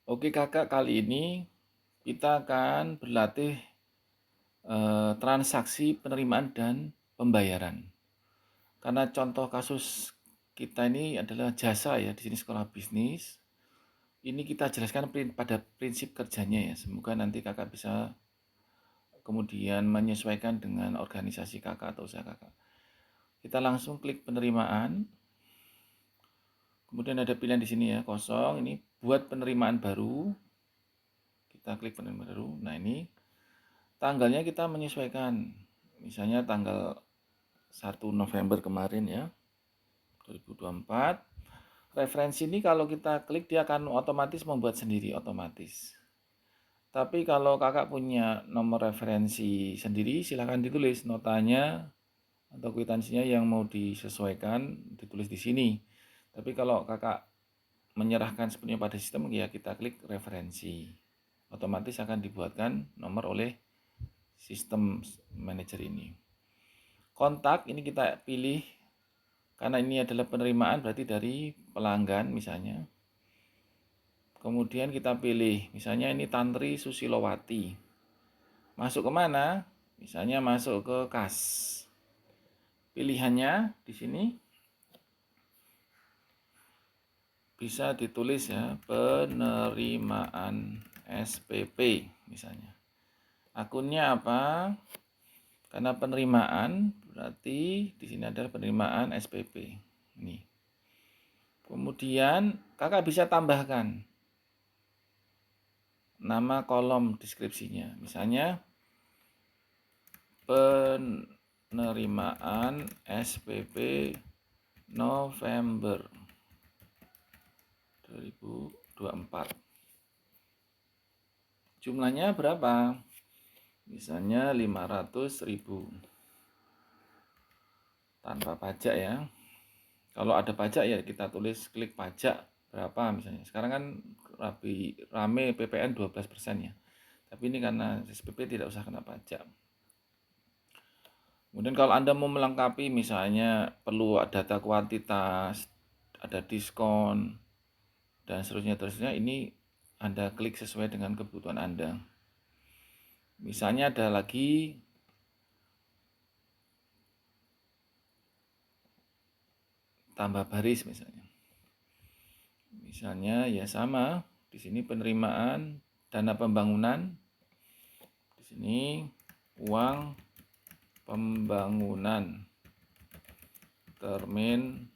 Oke kakak, kali ini kita akan berlatih transaksi penerimaan dan pembayaran. Karena contoh kasus kita ini adalah jasa ya, di sini sekolah bisnis. Ini kita jelaskan pada prinsip kerjanya ya. Semoga nanti kakak bisa kemudian menyesuaikan dengan organisasi kakak atau usaha kakak. Kita langsung klik penerimaan. Kemudian ada pilihan di sini ya, kosong. Ini buat penerimaan baru. Kita klik penerimaan baru. Nah ini tanggalnya kita menyesuaikan. Misalnya tanggal 1 November kemarin ya, 2024. Referensi ini kalau kita klik dia akan otomatis membuat sendiri otomatis. Tapi kalau kakak punya nomor referensi sendiri, silahkan ditulis notanya atau kwitansinya yang mau disesuaikan, ditulis di sini. Tapi kalau kakak menyerahkan sepenuhnya pada sistem, ya kita klik referensi. Otomatis akan dibuatkan nomor oleh sistem manager ini. Kontak ini kita pilih karena ini adalah penerimaan berarti dari pelanggan misalnya. Kemudian kita pilih misalnya ini Tantri Susilowati. Masuk ke mana? Misalnya masuk ke kas. Pilihannya di sini bisa ditulis ya, penerimaan SPP misalnya. Akunnya apa? Karena penerimaan berarti di sini adalah penerimaan SPP. Ini. Kemudian kakak bisa tambahkan nama kolom deskripsinya. Misalnya penerimaan SPP November 2024. Jumlahnya berapa? Misalnya 500.000 tanpa pajak ya. Kalau ada pajak ya kita tulis klik pajak berapa misalnya. Sekarang kan rame PPN 12% ya. Tapi ini karena SPP tidak usah kena pajak. Kemudian kalau Anda mau melengkapi misalnya perlu data kuantitas, ada diskon, dan seterusnya ini Anda klik sesuai dengan kebutuhan Anda. Misalnya ada lagi tambah baris misalnya. Misalnya ya sama, di sini penerimaan dana pembangunan, di sini uang pembangunan termin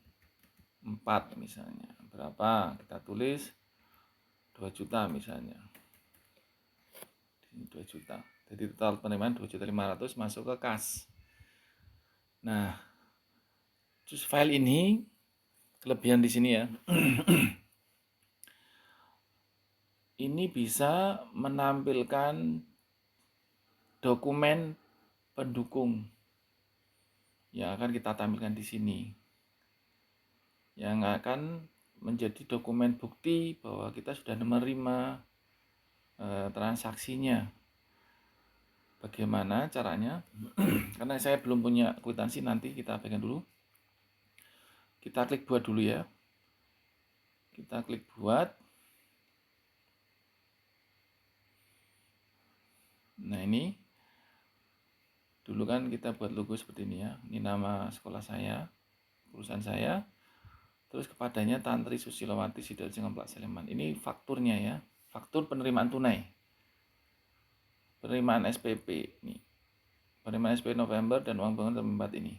4 misalnya. Berapa? Kita tulis 2 juta misalnya. Di sini 2 juta. Jadi total penerimaan 2.500.000 masuk ke kas. Nah, terus file ini kelebihan di sini ya. Ini bisa menampilkan dokumen pendukung yang akan kita tampilkan di sini. Yang akan menjadi dokumen bukti bahwa kita sudah menerima transaksinya. Bagaimana caranya? Karena saya belum punya kwitansi, nanti kita pegang dulu. Kita klik buat dulu ya. Kita klik buat. Nah ini dulu kan kita buat logo seperti ini ya. Ini nama sekolah saya, perusahaan saya. Terus kepadanya Tantri Susilowati Sidoarjo Ngemplak Sleman. Ini fakturnya ya. Faktur penerimaan tunai. Penerimaan SPP ini. Penerimaan SPP November dan uang bangunan tempat ini.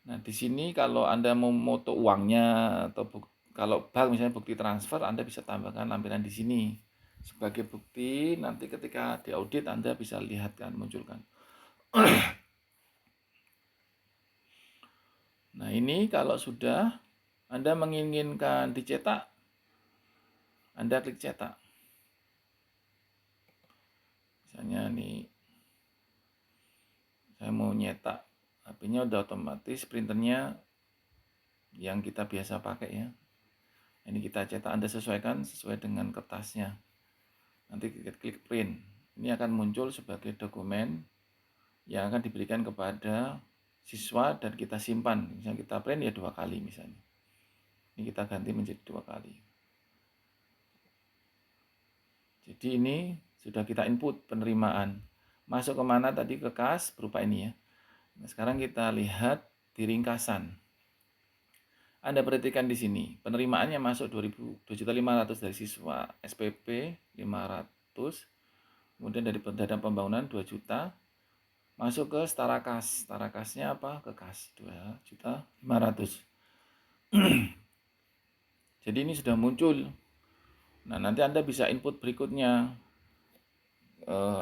Nah, di sini kalau Anda mau moto uangnya atau kalau bank misalnya bukti transfer, Anda bisa tambahkan lampiran di sini. Sebagai bukti, nanti ketika diaudit Anda bisa lihat kan, munculkan. Nah, ini kalau sudah Anda menginginkan dicetak, Anda klik cetak. Misalnya nih, saya mau nyetak, HP-nya udah otomatis, printernya yang kita biasa pakai ya. Ini kita cetak, Anda sesuaikan sesuai dengan kertasnya. Nanti kita klik print. Ini akan muncul sebagai dokumen yang akan diberikan kepada siswa dan kita simpan. Misalnya kita print ya 2 kali misalnya. Ini kita ganti menjadi 2 kali. Jadi ini sudah kita input penerimaan. Masuk kemana tadi? Ke kas berupa ini ya. Nah, sekarang kita lihat di ringkasan. Anda perhatikan di sini, penerimaannya masuk 2.500.000 dari siswa SPP 500, kemudian dari dana pembangunan 2 juta, masuk ke setara kas. Setara kasnya apa? Ke kas 2.500.000. Jadi ini sudah muncul. Nah, nanti Anda bisa input berikutnya.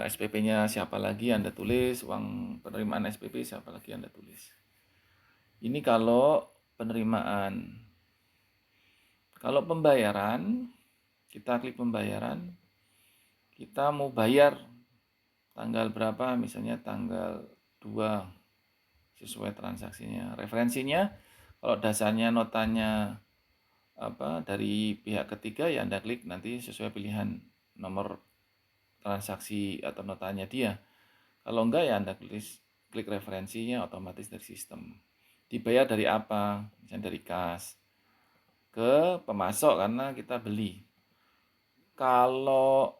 SPP-nya siapa lagi Anda tulis, uang penerimaan SPP siapa lagi Anda tulis. Ini kalau penerimaan. Kalau pembayaran, kita klik pembayaran, kita mau bayar tanggal berapa, misalnya tanggal 2 sesuai transaksinya. Referensinya, kalau dasarnya notanya dari pihak ketiga ya Anda klik nanti sesuai pilihan nomor transaksi atau notanya dia. Kalau enggak ya Anda klik referensinya otomatis dari sistem. Dibayar dari apa? Misalnya dari kas ke pemasok karena kita beli. Kalau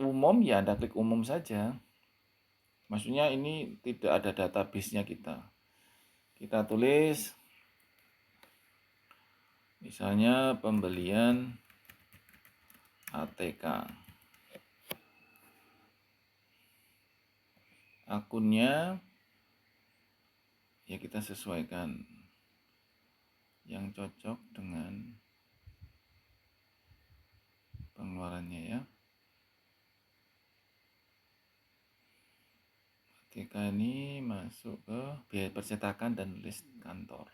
umum ya Anda klik umum saja. Maksudnya ini tidak ada database-nya kita. Kita tulis misalnya pembelian ATK. Akunnya ya kita sesuaikan yang cocok dengan pengeluarannya ya. ATK ini masuk ke biaya percetakan dan list kantor.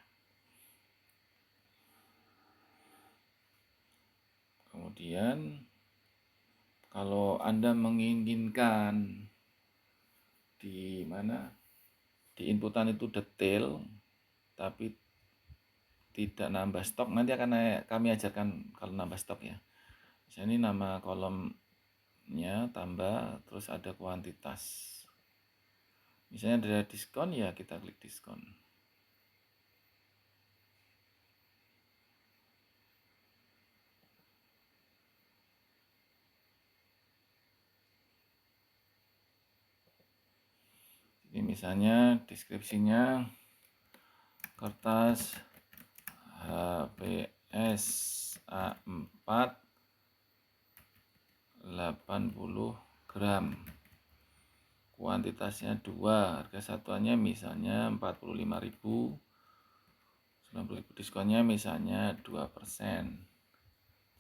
Kemudian kalau Anda menginginkan di inputan itu detail tapi tidak nambah stok, nanti akan kami ajarkan kalau nambah stok ya. Misalnya ini nama kolomnya tambah, terus ada kuantitas. Misalnya ada diskon ya kita klik diskon. Ini misalnya deskripsinya kertas HPS A4 80 gram. Kuantitasnya 2, harga satuannya misalnya 45.000. 90.000 diskonnya misalnya 2%.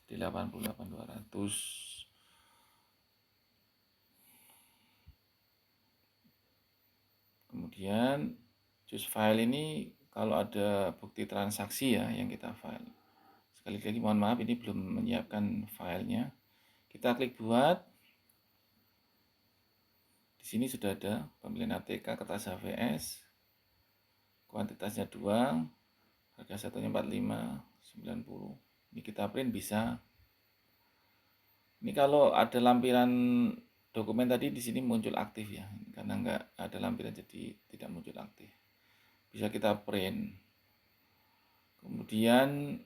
Jadi 88.200. Kemudian choose file ini kalau ada bukti transaksi ya yang kita file. Sekali lagi mohon maaf ini belum menyiapkan filenya. Kita klik buat. Di sini sudah ada pembelian ATK kertas HVS. Kuantitasnya 2, harga satunya 45.90. Ini kita print bisa. Ini kalau ada lampiran dokumen tadi di sini muncul aktif ya, karena nggak ada lampiran jadi tidak muncul aktif. Bisa kita print. Kemudian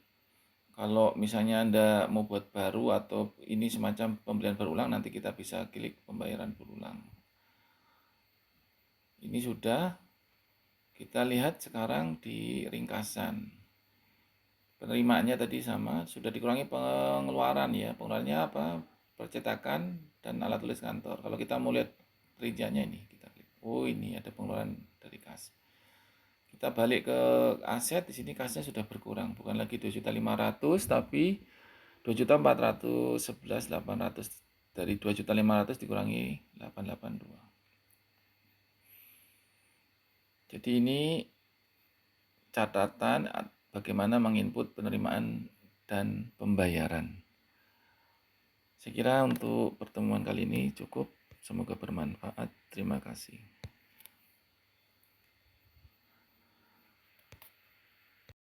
kalau misalnya Anda mau buat baru atau ini semacam pembelian berulang, nanti kita bisa klik pembayaran berulang. Ini sudah kita lihat sekarang di ringkasan. Penerimaannya tadi sama, sudah dikurangi pengeluaran ya. Pengeluarannya apa? Percetakan dan alat tulis kantor. Kalau kita mau lihat rinciannya ini, kita klik. Oh, ini ada pengeluaran dari kas. Kita balik ke aset, di sini kasnya sudah berkurang, bukan lagi 2.500.000 tapi 2.411.800. Dari 2.500.000 dikurangi 882. Jadi ini catatan bagaimana menginput penerimaan dan pembayaran. Saya kira untuk pertemuan kali ini cukup. Semoga bermanfaat. Terima kasih.